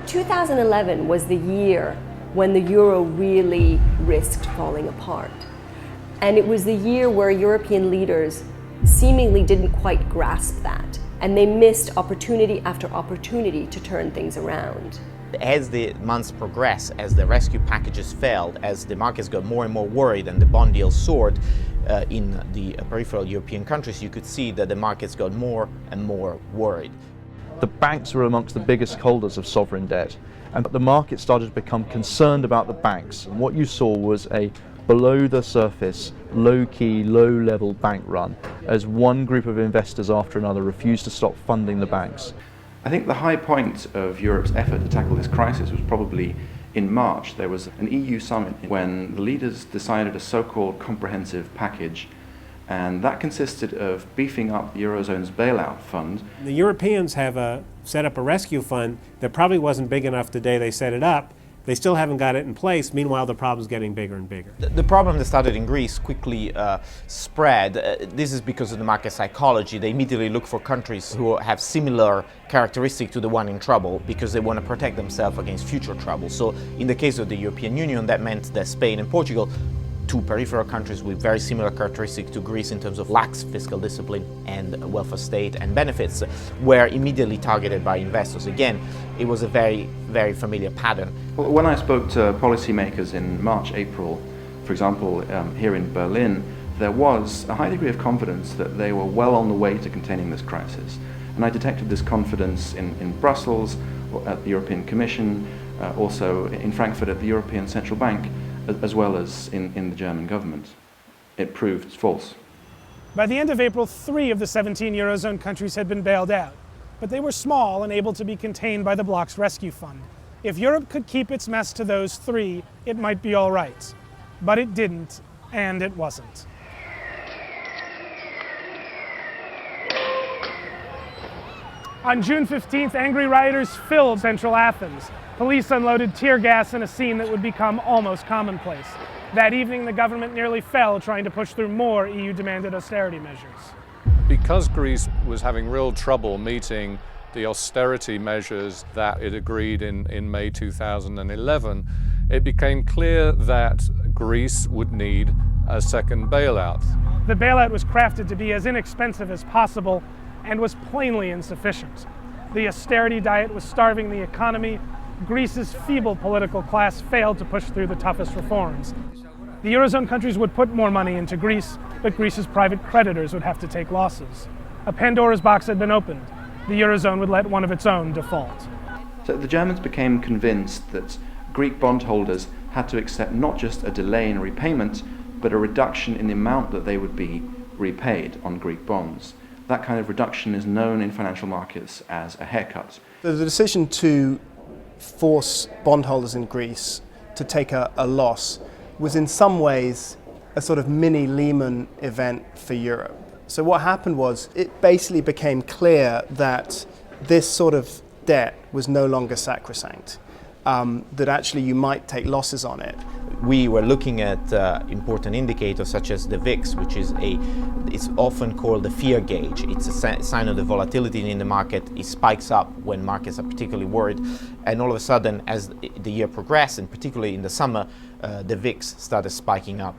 2011 was the year when the euro really risked falling apart. And it was the year where European leaders seemingly didn't quite grasp that, and they missed opportunity after opportunity to turn things around. As the months progressed, as the rescue packages failed, as the markets got more and more worried and the bond yields soared in the peripheral European countries, you could see that the markets got more and more worried. The banks were amongst the biggest holders of sovereign debt, and the market started to become concerned about the banks. And what you saw was a below the surface, low-key, low-level bank run as one group of investors after another refused to stop funding the banks. I think the high point of Europe's effort to tackle this crisis was probably in March. There was an EU summit when the leaders decided a so-called comprehensive package, and that consisted of beefing up the eurozone's bailout fund. The Europeans have set up a rescue fund that probably wasn't big enough the day they set it up. They still haven't got it in place. Meanwhile, the problem's getting bigger and bigger. The problem that started in Greece quickly spread. This is because of the market psychology. They immediately look for countries who have similar characteristics to the one in trouble because they want to protect themselves against future trouble. So in the case of the European Union, that meant that Spain and Portugal, two peripheral countries with very similar characteristics to Greece in terms of lax fiscal discipline and welfare state and benefits, were immediately targeted by investors. Again, it was a very, very familiar pattern. Well, when I spoke to policymakers in March, April, for example, here in Berlin, there was a high degree of confidence that they were well on the way to containing this crisis. And I detected this confidence in Brussels, at the European Commission, also in Frankfurt at the European Central Bank, as well as in the German government. It proved false. By the end of April, 3 of the 17 Eurozone countries had been bailed out, but they were small and able to be contained by the bloc's rescue fund. If Europe could keep its mess to those 3, it might be all right. But it didn't, and it wasn't. On June 15th, angry rioters filled central Athens. Police unloaded tear gas in a scene that would become almost commonplace. That evening, the government nearly fell trying to push through more EU-demanded austerity measures. Because Greece was having real trouble meeting the austerity measures that it agreed in May 2011, it became clear that Greece would need a second bailout. The bailout was crafted to be as inexpensive as possible and was plainly insufficient. The austerity diet was starving the economy. Greece's feeble political class failed to push through the toughest reforms. The Eurozone countries would put more money into Greece, but Greece's private creditors would have to take losses. A Pandora's box had been opened. The Eurozone would let one of its own default. So the Germans became convinced that Greek bondholders had to accept not just a delay in repayment, but a reduction in the amount that they would be repaid on Greek bonds. That kind of reduction is known in financial markets as a haircut. The decision to force bondholders in Greece to take a loss was in some ways a sort of mini Lehman event for Europe. So what happened was it basically became clear that this sort of debt was no longer sacrosanct, that actually you might take losses on it. We were looking at important indicators such as the VIX, which is it's often called the fear gauge. It's a sign of the volatility in the market. It spikes up when markets are particularly worried. And all of a sudden, as the year progressed, and particularly in the summer, the VIX started spiking up.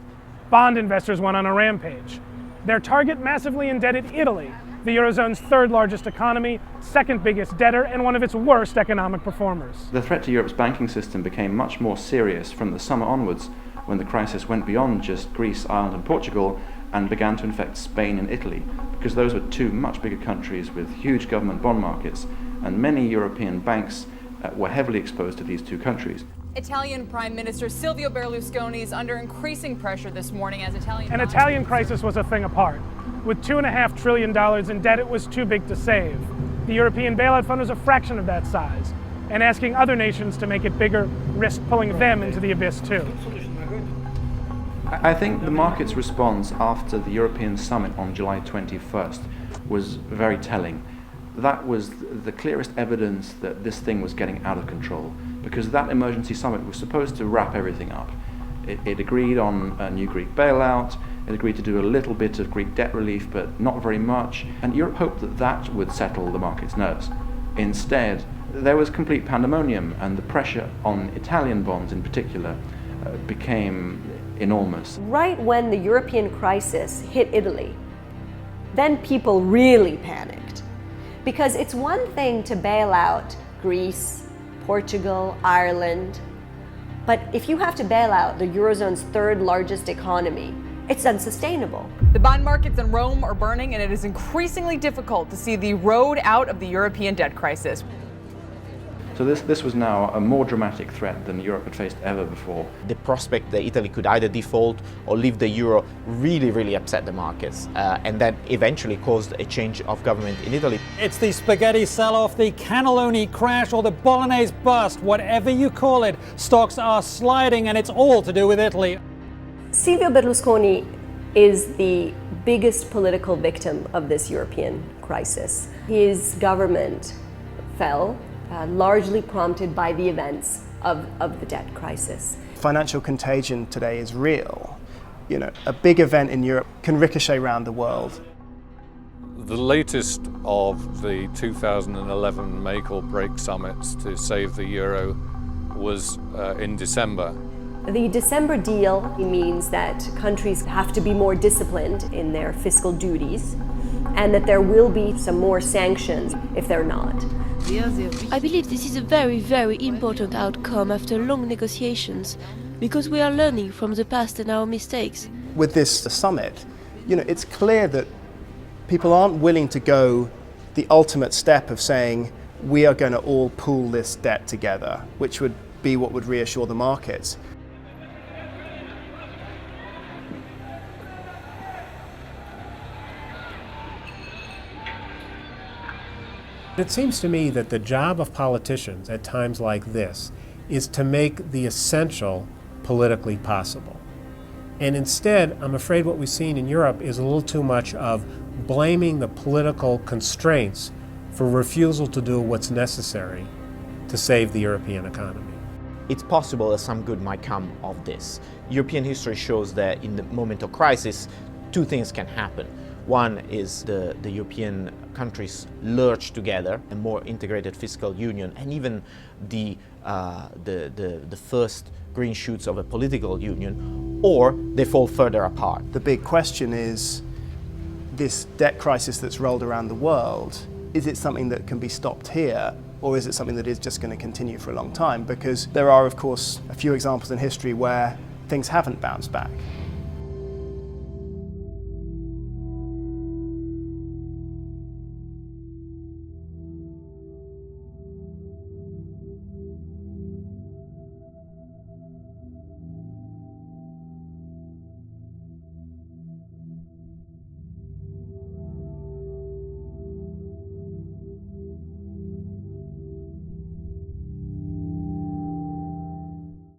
Bond investors went on a rampage. Their target massively indebted Italy, the Eurozone's third largest economy, second biggest debtor, and one of its worst economic performers. The threat to Europe's banking system became much more serious from the summer onwards, when the crisis went beyond just Greece, Ireland and Portugal and began to infect Spain and Italy, because those were two much bigger countries with huge government bond markets, and many European banks were heavily exposed to these two countries. Italian Prime Minister Silvio Berlusconi is under increasing pressure this morning as An Italian crisis was a thing apart. With $2.5 trillion in debt, it was too big to save. The European bailout fund was a fraction of that size, and asking other nations to make it bigger risked pulling them into the abyss too. I think the market's response after the European summit on July 21st was very telling. That was the clearest evidence that this thing was getting out of control, because that emergency summit was supposed to wrap everything up. It agreed on a new Greek bailout, it agreed to do a little bit of Greek debt relief, but not very much, and Europe hoped that that would settle the market's nerves. Instead, there was complete pandemonium, and the pressure on Italian bonds in particular became enormous. Right when the European crisis hit Italy, then people really panicked. Because it's one thing to bail out Greece, Portugal, Ireland, but if you have to bail out the Eurozone's third largest economy, it's unsustainable. The bond markets in Rome are burning, and it is increasingly difficult to see the road out of the European debt crisis. So this was now a more dramatic threat than Europe had faced ever before. The prospect that Italy could either default or leave the euro really upset the markets, and that eventually caused a change of government in Italy. It's the spaghetti sell-off, the cannelloni crash, or the bolognese bust, whatever you call it. Stocks are sliding, and it's all to do with Italy. Silvio Berlusconi is the biggest political victim of this European crisis. His government fell, largely prompted by the events of the debt crisis. Financial contagion today is real. You know, a big event in Europe can ricochet around the world. The latest of the 2011 make or break summits to save the euro was in December. The December deal means that countries have to be more disciplined in their fiscal duties, and that there will be some more sanctions if they're not. I believe this is a very important outcome after long negotiations, because we are learning from the past and our mistakes. With this summit, you know, it's clear that people aren't willing to go the ultimate step of saying we are going to all pool this debt together, which would be what would reassure the markets. It seems to me that the job of politicians at times like this is to make the essential politically possible. And instead, I'm afraid what we've seen in Europe is a little too much of blaming the political constraints for refusal to do what's necessary to save the European economy. It's possible that some good might come of this. European history shows that in the moment of crisis, two things can happen. One is the European countries lurch together, a more integrated fiscal union, and even the first green shoots of a political union, or they fall further apart. The big question is, this debt crisis that's rolled around the world, is it something that can be stopped here, or is it something that is just going to continue for a long time? Because there are, of course, a few examples in history where things haven't bounced back.